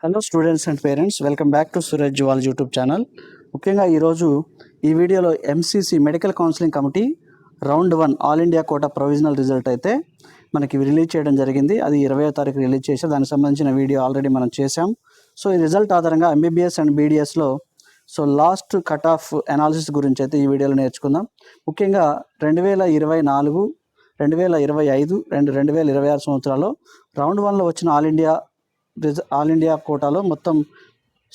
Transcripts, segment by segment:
Hello students and parents, welcome back to Suresh Juwal YouTube channel. ముఖ్యంగా ఈరోజు ఈ వీడియోలో MCC medical counselling committee round 1 all India quota provisional result అయితే మనకి release చేయడం జరిగింది. అది 20వ తారీఖు రిలీజ్ చేసి దానికి సంబంధించిన వీడియో ఆల్రెడీ మనం చేసాం. సో ఈ రిజల్ట్ ఆధారంగా ఎంబీబీఎస్ అండ్ బీడీఎస్లో లాస్ట్ కట్ ఆఫ్ అనాలిసిస్ గురించి అయితే ఈ వీడియోలో నేర్చుకుందాం. ముఖ్యంగా 2024, 2025, 2026 సంవత్సరాల్లో రౌండ్ 1లో వచ్చిన ఆల్ ఇండియా కోటాలో మొత్తం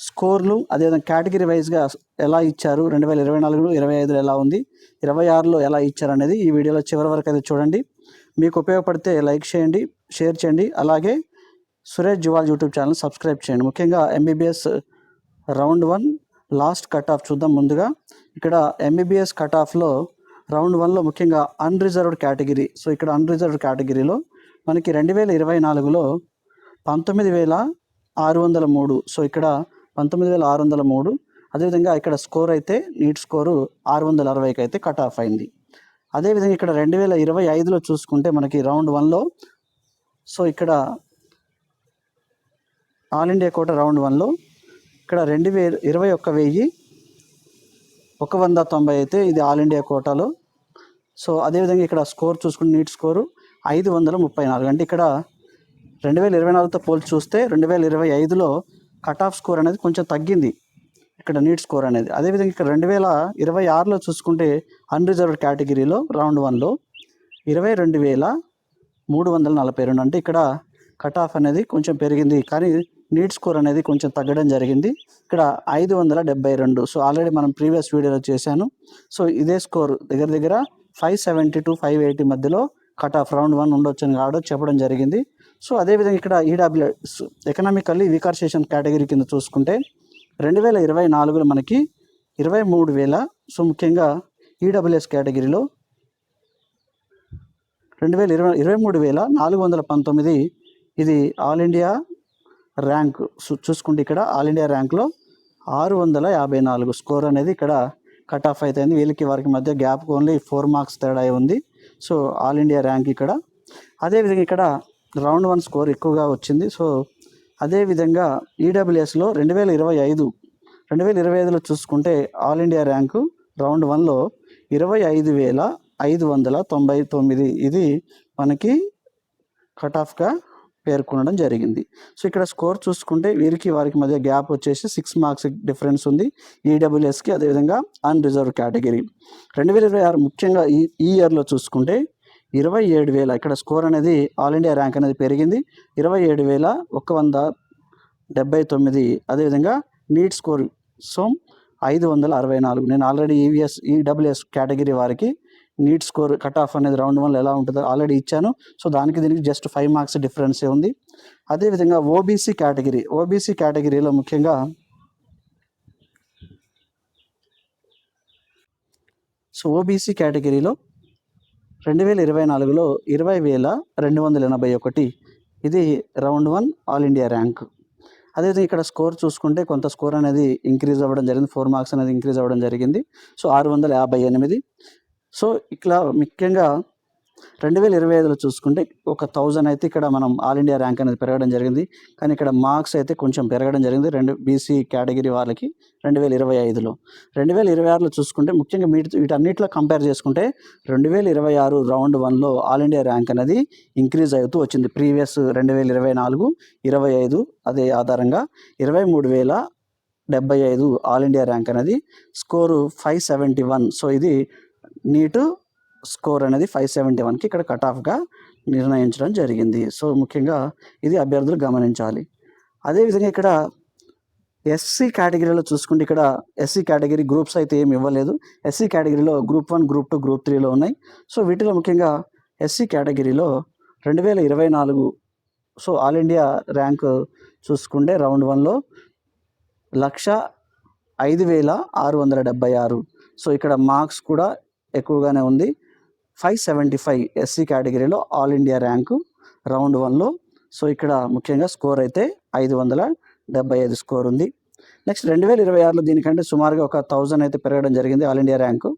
స్కోర్లు, అదేవిధంగా కేటగిరీ వైజ్గా ఎలా ఇచ్చారు, 2024లో 25లో ఎలా ఉంది, 26లో ఎలా ఇచ్చారు అనేది ఈ వీడియోలో చివరి వరకు అయితే చూడండి. మీకు ఉపయోగపడితే లైక్ చేయండి, షేర్ చేయండి, అలాగే Suresh Juwal YouTube channel subscribe చేయండి. ముఖ్యంగా MBBS round 1 last cut of చూద్దాం. ముందుగా ఇక్కడ ఎంబీబీఎస్ కట్ ఆఫ్లో రౌండ్ 1లో ముఖ్యంగా అన్రిజర్వ్డ్ కేటగిరీ. ఇక్కడ అన్రిజర్వ్డ్ కేటగిరీలో మనకి 2024లో 19,603. ఇక్కడ 19,603. అదేవిధంగా ఇక్కడ స్కోర్ అయితే నీట్ స్కోరు 660కి అయితే కట్ ఆఫ్ అయింది. అదేవిధంగా ఇక్కడ 2025లో చూసుకుంటే మనకి రౌండ్ 1లో ఇక్కడ ఆల్ ఇండియా కోటా రౌండ్ 1లో ఇక్కడ 21,190 అయితే ఇది ఆల్ ఇండియా కోటాలో. అదేవిధంగా ఇక్కడ స్కోర్ చూసుకుంటే నీట్ స్కోరు 534. అంటే ఇక్కడ 2024తో పోల్చి చూస్తే 2025లో కట్ ఆఫ్ స్కోర్ అనేది కొంచెం తగ్గింది, ఇక్కడ నీట్ స్కోర్ అనేది. అదేవిధంగా ఇక్కడ 2026లో చూసుకుంటే అన్రిజర్వ్డ్ కేటగిరీలో రౌండ్ 1లో 22,342. అంటే ఇక్కడ కట్ ఆఫ్ అనేది కొంచెం పెరిగింది, కానీ నీట్ స్కోర్ అనేది కొంచెం తగ్గడం జరిగింది. ఇక్కడ 572. ఆల్రెడీ మనం ప్రీవియస్ వీడియోలో చేశాను. ఇదే స్కోర్ దగ్గర 570 to 580 మధ్యలో కట్ ఆఫ్ రౌండ్ 1 ఉండొచ్చని చెప్పడం జరిగింది. అదేవిధంగా ఇక్కడ EWS economically weaker section category కింద చూసుకుంటే 2024లో మనకి 23,000. ముఖ్యంగా ఈడబ్ల్యూఎస్ కేటగిరీలో 23,419. ఇది ఆల్ ఇండియా ర్యాంక్ చూసుకుంటే ఇక్కడ ఆల్ ఇండియా ర్యాంక్లో 654 స్కోర్ అనేది ఇక్కడ కట్ ఆఫ్ అయితే వీళ్ళకి వారికి మధ్య గ్యాప్ ఓన్లీ 4 మార్క్స్ తేడా ఉంది. ఆల్ ఇండియా ర్యాంక్ ఇక్కడ. అదేవిధంగా ఇక్కడ రౌండ్ 1 స్కోర్ ఎక్కువగా వచ్చింది. అదేవిధంగా ఈడబ్ల్యూఎస్లో 2025లో చూసుకుంటే ఆల్ ఇండియా ర్యాంకు రౌండ్ 1లో 25,599. ఇది మనకి కట్ ఆఫ్గా పేర్కొనడం జరిగింది. ఇక్కడ స్కోర్ చూసుకుంటే వీరికి వారికి మధ్య గ్యాప్ వచ్చేసి 6 మార్క్స్ డిఫరెన్స్ ఉంది ఈడబ్ల్యూఎస్కి. అదేవిధంగా అన్రిజర్వ్ కేటగిరీ 2026 ముఖ్యంగా ఈ ఇయర్లో చూసుకుంటే 27,000. ఇక్కడ స్కోర్ అనేది ఆల్ ఇండియా ర్యాంక్ అనేది పెరిగింది, 27,179. అదేవిధంగా నీట్ స్కోర్ 564. నేను ఆల్రెడీ ఈడబ్ల్యూఎస్ కేటగిరీ వారికి నీట్ స్కోర్ కట్ ఆఫ్ అనేది రౌండ్ 1లో ఎలా ఉంటుందో ఆల్రెడీ ఇచ్చాను. దానికి దీనికి జస్ట్ 5 మార్క్స్ డిఫరెన్సే ఉంది. అదేవిధంగా ఓబీసీ కేటగిరీలో ముఖ్యంగా ఓబీసీ కేటగిరీలో 2024లో 20,281. ఇది రౌండ్ 1 ఆల్ ఇండియా ర్యాంక్. అదేవిధంగా ఇక్కడ స్కోర్ చూసుకుంటే కొంత స్కోర్ అనేది ఇంక్రీజ్ అవ్వడం జరిగింది, 4 మార్క్స్ అనేది ఇంక్రీజ్ అవ్వడం జరిగింది. 658. ఇట్లా ముఖ్యంగా 2025లో చూసుకుంటే 1,000 అయితే ఇక్కడ మనం ఆల్ ఇండియా ర్యాంక్ అనేది పెరగడం జరిగింది, కానీ ఇక్కడ మార్క్స్ అయితే కొంచెం పెరగడం జరిగింది బీసీ కేటగిరీ వాళ్ళకి 2025లో. 2026లో చూసుకుంటే ముఖ్యంగా వీటన్నిటిలో కంపేర్ చేసుకుంటే 2026 రౌండ్ 1లో ఆల్ ఇండియా ర్యాంక్ అనేది ఇంక్రీజ్ అవుతూ వచ్చింది. ప్రీవియస్ 2024, 25 అదే ఆధారంగా 23,075 ఆల్ ఇండియా ర్యాంక్ అనేది స్కోరు 571. ఇది నీట్ స్కోర్ అనేది 571కి ఇక్కడ కట్ ఆఫ్గా నిర్ణయించడం జరిగింది. ముఖ్యంగా ఇది అభ్యర్థులు గమనించాలి. అదేవిధంగా ఇక్కడ ఎస్సీ కేటగిరీలో చూసుకుంటే ఇక్కడ ఎస్సీ కేటగిరీ గ్రూప్స్ అయితే ఏమి ఇవ్వలేదు. ఎస్సీ కేటగిరీలో గ్రూప్ 1, గ్రూప్ 2, గ్రూప్ 3లో ఉన్నాయి. వీటిలో ముఖ్యంగా ఎస్సీ కేటగిరీలో 2024 ఆల్ ఇండియా ర్యాంక్ చూసుకుంటే రౌండ్ 1లో 105,676. ఇక్కడ మార్క్స్ కూడా ఎక్కువగానే ఉంది, 575 ఎస్సీ కేటగిరీలో ఆల్ ఇండియా ర్యాంకు రౌండ్ 1లో. ఇక్కడ ముఖ్యంగా స్కోర్ అయితే 575 స్కోర్ ఉంది. నెక్స్ట్ 2026లో దీనికంటే సుమారుగా 1,000 అయితే పెరగడం జరిగింది ఆల్ ఇండియా ర్యాంకు.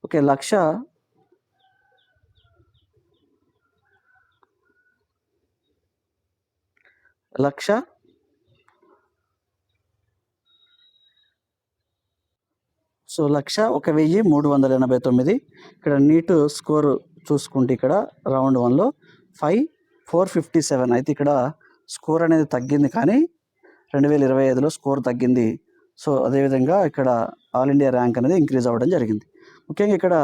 1,00,000 సో 1,01,389. ఇక్కడ నీట్ స్కోర్ చూసుకుంటే ఇక్కడ రౌండ్ 1లో 5,457. అయితే ఇక్కడ స్కోర్ అనేది తగ్గింది, కానీ 2025లో స్కోర్ తగ్గింది. సో అదేవిధంగా ఇక్కడ ఆల్ ఇండియా ర్యాంక్ అనేది ఇంక్రీజ్ అవ్వడం జరిగింది. ముఖ్యంగా ఇక్కడ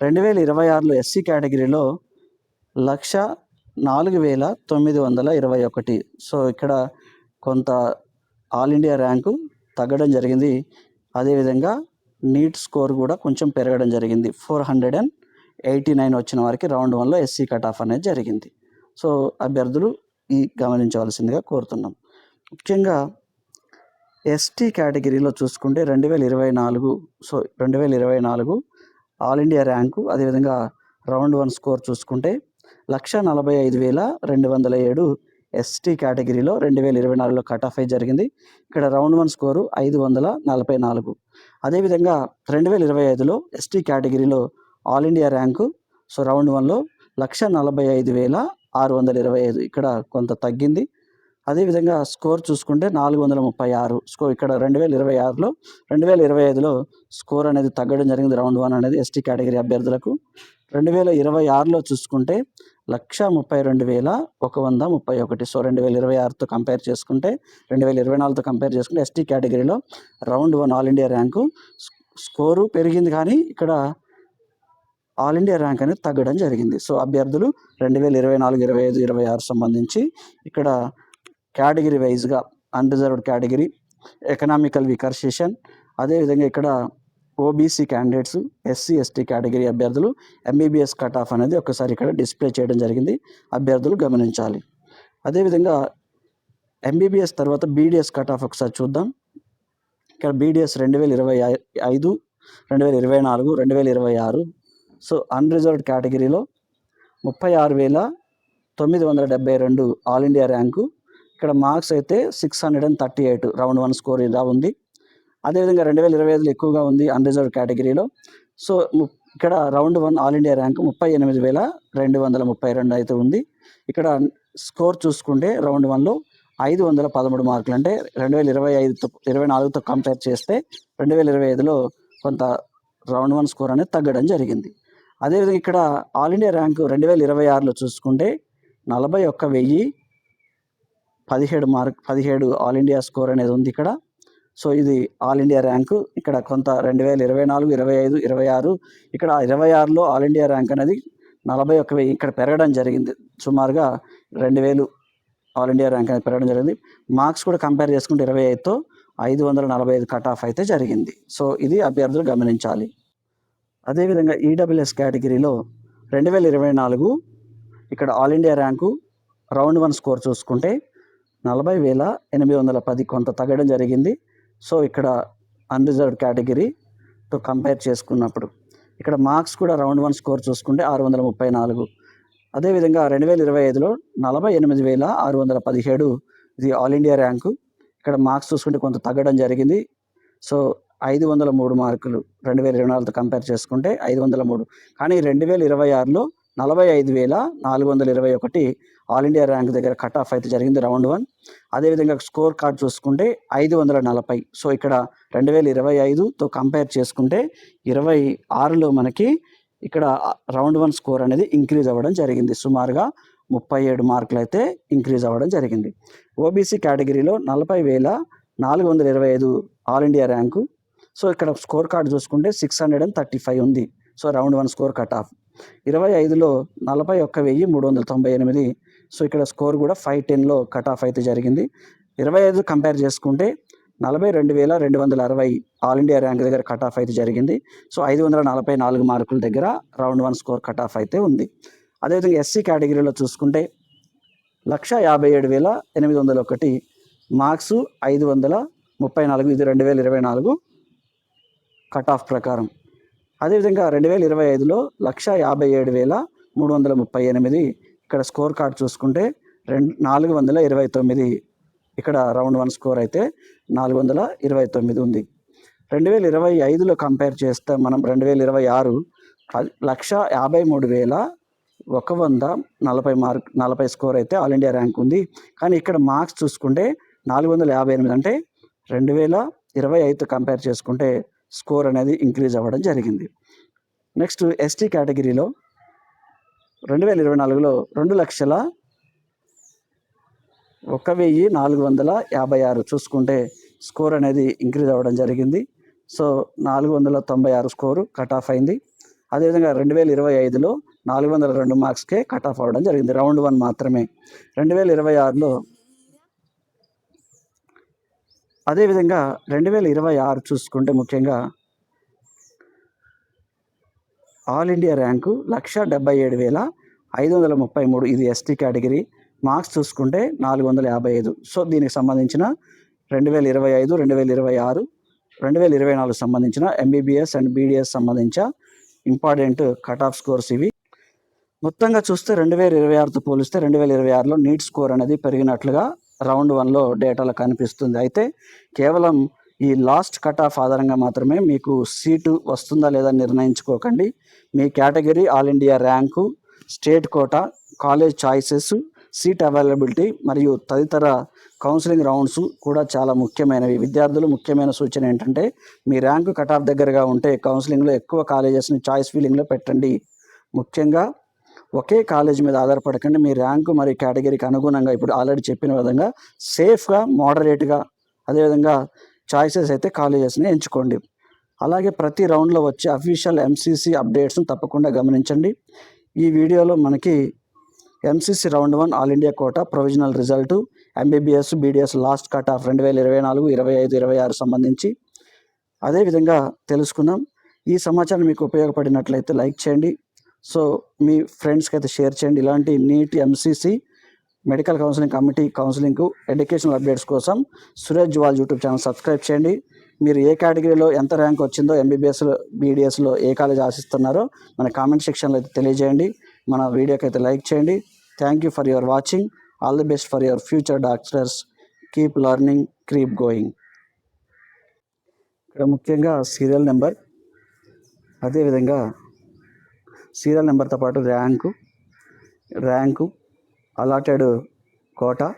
2026లో ఎస్సీ కేటగిరీలో 104,921. సో ఇక్కడ కొంత ఆల్ ఇండియా ర్యాంకు తగ్గడం జరిగింది. అదేవిధంగా నీట్ స్కోర్ కూడా కొంచెం పెరగడం జరిగింది. 489 వచ్చిన వారికి రౌండ్ 1లో ఎస్సీ కట్ ఆఫ్ అనేది జరిగింది. సో అభ్యర్థులు ఈ గమనించవలసిందిగా కోరుతున్నాం. ముఖ్యంగా ఎస్టీ కేటగిరీలో చూసుకుంటే 2024 ఆల్ ఇండియా ర్యాంకు, అదేవిధంగా రౌండ్ 1 స్కోర్ చూసుకుంటే 145,207 ఎస్టీ కేటగిరీలో 2024లో కట్ ఆఫ్ అయి జరిగింది. ఇక్కడ రౌండ్ 1 స్కోరు 544. అదేవిధంగా 2025లో ఎస్టీ కేటగిరీలో all India rank so round 1లో 145,625. ఇక్కడ కొంత తగ్గింది. అదేవిధంగా స్కోర్ చూసుకుంటే 436 స్కోర్. ఇక్కడ 2025లో స్కోర్ అనేది తగ్గడం జరిగింది. రౌండ్ 1 అనేది ఎస్టీ కేటగిరీ అభ్యర్థులకు. 2026లో చూసుకుంటే 132,131. సో 2026తో కంపేర్ చేసుకుంటే 2024తో కంపేర్ చేసుకుంటే ఎస్టీ కేటగిరీలో round 1 all India rank score పెరిగింది, కానీ ఇక్కడ ఆల్ ఇండియా ర్యాంక్ అనేది తగ్గడం జరిగింది. సో అభ్యర్థులు 2024, 25, 26 సంబంధించి ఇక్కడ కేటగిరీ వైజ్గా unreserved category, economical weaker session, అదేవిధంగా ఇక్కడ OBC candidates, SC ST category అభ్యర్థులు ఎంబీబీఎస్ కట్ ఆఫ్ అనేది ఒకసారి ఇక్కడ డిస్ప్లే చేయడం జరిగింది. అభ్యర్థులు గమనించాలి. అదేవిధంగా ఎంబీబీఎస్ తర్వాత బీడీఎస్ కట్ ఆఫ్ ఒకసారి చూద్దాం. ఇక్కడ బీడీఎస్ 2025, 2024, 2026. సో అన్రిజర్వ్డ్ కేటగిరీలో 36,972 ఆల్ ఇండియా ర్యాంకు. ఇక్కడ మార్క్స్ అయితే 638 రౌండ్ 1 స్కోర్ ఇలా ఉంది. అదేవిధంగా 2025లో ఎక్కువగా ఉంది అన్రిజర్వ్డ్ కేటగిరీలో. సో ఇక్కడ రౌండ్ 1 ఆల్ ఇండియా ర్యాంకు 38,232 అయితే ఉంది. ఇక్కడ స్కోర్ చూసుకుంటే రౌండ్ 1లో 513 మార్కులు. అంటే 2024తో కంపేర్ చేస్తే 2025లో కొంత రౌండ్ 1 స్కోర్ అనేది తగ్గడం జరిగింది. అదేవిధంగా ఇక్కడ ఆల్ ఇండియా ర్యాంకు 2026లో చూసుకుంటే 41,017 ఆల్ ఇండియా స్కోర్ అనేది ఉంది ఇక్కడ. సో ఇది ఆల్ ఇండియా ర్యాంకు. ఇక్కడ కొంత 2024, 25, 26 ఇక్కడ 26లో ఆల్ ఇండియా ర్యాంక్ అనేది 41,000 ఇక్కడ పెరగడం జరిగింది. సుమారుగా 2,000 ఆల్ ఇండియా ర్యాంక్ అనేది పెరగడం జరిగింది. మార్క్స్ కూడా కంపేర్ చేసుకుంటే 25తో 545 కట్ ఆఫ్ అయితే జరిగింది. సో ఇది అభ్యర్థులు గమనించాలి. అదేవిధంగా ఈడబ్ల్యూఎస్ కేటగిరీలో 2024 ఇక్కడ all India rank round 1 score చూసుకుంటే 40,810 కొంత తగ్గడం జరిగింది. సో ఇక్కడ అన్రిజర్వ్డ్ కేటగిరీతో కంపేర్ చేసుకున్నప్పుడు ఇక్కడ మార్క్స్ కూడా రౌండ్ 1 స్కోర్ చూసుకుంటే 634. అదేవిధంగా 2025లో 48,617 ఇది ఆల్ ఇండియా ర్యాంకు. ఇక్కడ మార్క్స్ చూసుకుంటే కొంత తగ్గడం జరిగింది. సో 503 మార్కులు 2024తో కంపేర్ చేసుకుంటే 503. కానీ 2026లో 45,421 ఆల్ ఇండియా ర్యాంక్ దగ్గర కట్ ఆఫ్ అయితే జరిగింది రౌండ్ 1. అదేవిధంగా స్కోర్ కార్డ్ చూసుకుంటే 540. సో ఇక్కడ 2025తో కంపేర్ చేసుకుంటే 26లో మనకి ఇక్కడ రౌండ్ 1 స్కోర్ అనేది ఇంక్రీజ్ అవ్వడం జరిగింది. సుమారుగా 37 మార్కులు అయితే ఇంక్రీజ్ అవ్వడం జరిగింది. ఓబీసీ కేటగిరీలో 40,425 ఆల్ ఇండియా ర్యాంకు. సో ఇక్కడ స్కోర్ కార్డ్ చూసుకుంటే 635 ఉంది. So round 1 score cut off. 25లో 41,398. సో ఇక్కడ స్కోర్ కూడా 510లో కట్ ఆఫ్ అయితే జరిగింది. 25 కంపేర్ చేసుకుంటే 42,260 ఆల్ ఇండియా ర్యాంక్ దగ్గర కట్ ఆఫ్ అయితే జరిగింది. సో 544 మార్కుల దగ్గర రౌండ్ 1 స్కోర్ కట్ ఆఫ్ అయితే ఉంది. అదేవిధంగా ఎస్సీ కేటగిరీలో చూసుకుంటే 157,801 మార్క్స్ 534. ఇది 2024 కట్ ఆఫ్ ప్రకారం. అదేవిధంగా 2025లో 157,338 ఇక్కడ స్కోర్ కార్డ్ చూసుకుంటే 429 ఇక్కడ రౌండ్ 1 స్కోర్ అయితే 429 ఉంది. 2025లో కంపేర్ చేస్తే మనం 2026 153,140 స్కోర్ అయితే ఆల్ ఇండియా ర్యాంక్ ఉంది. కానీ ఇక్కడ మార్క్స్ చూసుకుంటే 458. అంటే 2025తో కంపేర్ చేసుకుంటే స్కోర్ అనేది ఇంక్రీజ్ అవ్వడం జరిగింది. నెక్స్ట్ ఎస్టీ కేటగిరీలో 2024లో 2,01,456 చూసుకుంటే స్కోర్ అనేది ఇంక్రీజ్ అవ్వడం జరిగింది. సో 496 స్కోరు కట్ ఆఫ్ అయింది. అదేవిధంగా 2025లో 402 మార్క్స్కే కట్ ఆఫ్ అవ్వడం జరిగింది. రౌండ్ 1 మాత్రమే. 2026లో అదేవిధంగా 2026 చూసుకుంటే ముఖ్యంగా ఆల్ ఇండియా ర్యాంకు 1,77,533. ఇది ఎస్టీ కేటగిరీ. మార్క్స్ చూసుకుంటే 455. సో దీనికి సంబంధించిన 2025, 2026, 2024 సంబంధించిన ఎంబీబీఎస్ అండ్ బీడీఎస్ సంబంధించిన ఇంపార్టెంట్ కట్ ఆఫ్ స్కోర్స్ ఇవి. మొత్తంగా చూస్తే 2026తో పోలిస్తే 2026లో నీట్ స్కోర్ అనేది పెరిగినట్లుగా రౌండ్ 1లో డేటాలో కనిపిస్తుంది. అయితే కేవలం ఈ లాస్ట్ కట్ ఆఫ్ ఆధారంగా మాత్రమే మీకు సీటు వస్తుందా లేదా నిర్ణయించుకోకండి. మీ category, all India rank, state quota, college choices, seat availability మరియు తదితర కౌన్సిలింగ్ రౌండ్స్ కూడా చాలా ముఖ్యమైనవి. విద్యార్థులు ముఖ్యమైన సూచన ఏంటంటే మీ ర్యాంకు కట్ ఆఫ్ దగ్గరగా ఉంటే కౌన్సిలింగ్లో ఎక్కువ కాలేజెస్ని చాయిస్ ఫీలింగ్లో పెట్టండి. ముఖ్యంగా ఒకే కాలేజ్ మీద ఆధారపడకండి. మీ ర్యాంకు మరియు కేటగిరీకి అనుగుణంగా ఇప్పుడు ఆల్రెడీ చెప్పిన విధంగా సేఫ్గా, మోడరేట్గా, అదేవిధంగా చాయిసెస్ అయితే కాలేజెస్ని ఎంచుకోండి. అలాగే ప్రతి రౌండ్లో వచ్చే అఫీషియల్ ఎంసీసీ అప్డేట్స్ను తప్పకుండా గమనించండి. ఈ వీడియోలో మనకి MCC round 1 all India quota provisional result, MBBS, BDS last cut off 2024, 25, 26 సంబంధించి అదేవిధంగా తెలుసుకుందాం. ఈ సమాచారం మీకు ఉపయోగపడినట్లయితే లైక్ చేయండి. సో మీ ఫ్రెండ్స్కి అయితే షేర్ చేయండి. ఇలాంటి NEET MCC medical counselling committee కౌన్సిలింగ్కు ఎడ్యుకేషనల్ అప్డేట్స్ కోసం Suresh Juwal YouTube channel subscribe చేయండి. మీరు ఏ కేటగిరీలో ఎంత ర్యాంక్ వచ్చిందో, ఎంబీబీఎస్లో, బీడీఎస్లో ఏ కాలేజ్ ఆశిస్తున్నారో మన కామెంట్ సెక్షన్లో అయితే తెలియజేయండి. మన వీడియోకి అయితే లైక్ చేయండి. Thank you for your watching. All the best for your future doctors. Keep learning, keep going. ఇక్కడ ముఖ్యంగా సీరియల్ నెంబర్, అదేవిధంగా సీరియల్ నెంబర్తో పాటు rank, allotted quota,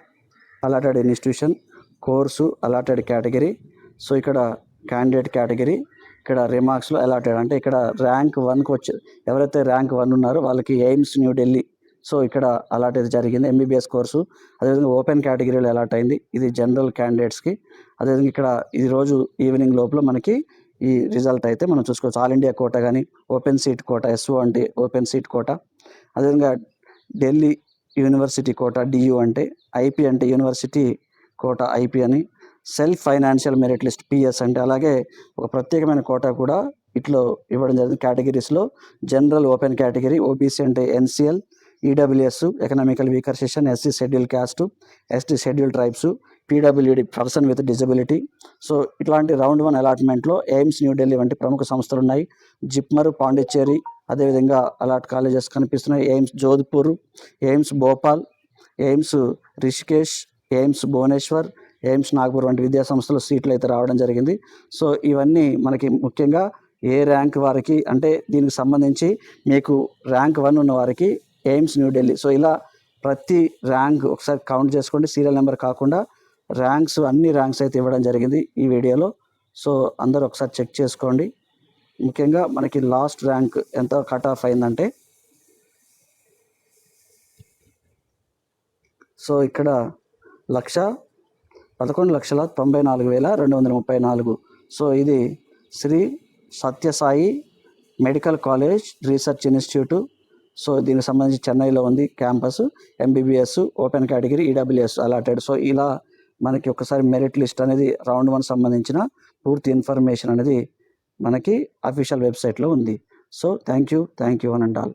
allotted institution, course, allotted category. So ఇక్కడ క్యాండిడేట్ కేటగిరీ, ఇక్కడ రిమార్క్స్లో allotted అంటే ఇక్కడ ర్యాంక్ 1కి వచ్చి ఎవరైతే ర్యాంక్ 1 ఉన్నారో వాళ్ళకి ఎయిమ్స్ న్యూఢిల్లీ. సో ఇక్కడ అలాట్ అయితే జరిగింది. ఎంబీబీఎస్ కోర్సు, అదేవిధంగా ఓపెన్ కేటగిరీలో అలాట్ అయింది. ఇది జనరల్ క్యాండిడేట్స్కి. అదేవిధంగా ఇక్కడ ఈ రోజు ఈవినింగ్ లోపల మనకి ఈ రిజల్ట్ అయితే మనం చూసుకోవచ్చు. ఆల్ ఇండియా కోటా కానీ, ఓపెన్ సీట్ కోటా, ఎస్ఓ అంటే ఓపెన్ సీట్ కోటా, అదేవిధంగా ఢిల్లీ యూనివర్సిటీ కోటా, డియు అంటే, ఐపీ అంటే యూనివర్సిటీ కోటా, ఐపీ అని, self financial merit list, PS అంటే, అలాగే ఒక ప్రత్యేకమైన కోటా కూడా ఇట్లో ఇవ్వడం జరిగింది. కేటగిరీస్లో జనరల్ ఓపెన్ కేటగిరీ, ఓబీసీ అంటే NCL, EWS economical weaker section, SC schedule caste, ST schedule tribes, PWD person with disability. So ఇట్లాంటి రౌండ్ 1 అలాట్మెంట్లో ఎయిమ్స్ న్యూఢిల్లీ వంటి ప్రముఖ సంస్థలు ఉన్నాయి. జిప్మర్, పాండిచ్చేరి, అదేవిధంగా అలాట్ కాలేజెస్ కనిపిస్తున్నాయి. ఎయిమ్స్ జోధ్పూర్, ఎయిమ్స్ భోపాల్, ఎయిమ్స్ రిషికేష్, ఎయిమ్స్ భువనేశ్వర్, ఎయిమ్స్ నాగ్పూర్ వంటి విద్యా సంస్థలు సీట్లు అయితే రావడం జరిగింది. సో ఇవన్నీ మనకి ముఖ్యంగా ఏ ర్యాంక్ వారికి అంటే దీనికి సంబంధించి మీకు ర్యాంక్ 1 ఉన్న వారికి ఎయిమ్స్ న్యూఢిల్లీ. సో ఇలా ప్రతి ర్యాంక్ ఒకసారి కౌంట్ చేసుకోండి. సీరియల్ నెంబర్ కాకుండా ర్యాంక్స్, అన్ని ర్యాంక్స్ అయితే ఇవ్వడం జరిగింది ఈ వీడియోలో. సో అందరూ ఒకసారి చెక్ చేసుకోండి. ముఖ్యంగా మనకి లాస్ట్ ర్యాంక్ ఎంత కట్ ఆఫ్ అయిందంటే, సో ఇక్కడ 11,94,234. సో ఇది Sri Sathya Sai medical college research institute. So దీనికి సంబంధించి చెన్నైలో ఉంది campus. MBBS, open category, EWS allotted. So ఇలా మనకి ఒకసారి మెరిట్ లిస్ట్ అనేది రౌండ్ 1 సంబంధించిన పూర్తి ఇన్ఫర్మేషన్ అనేది మనకి అఫీషియల్ వెబ్సైట్లో ఉంది. So thank you one and all.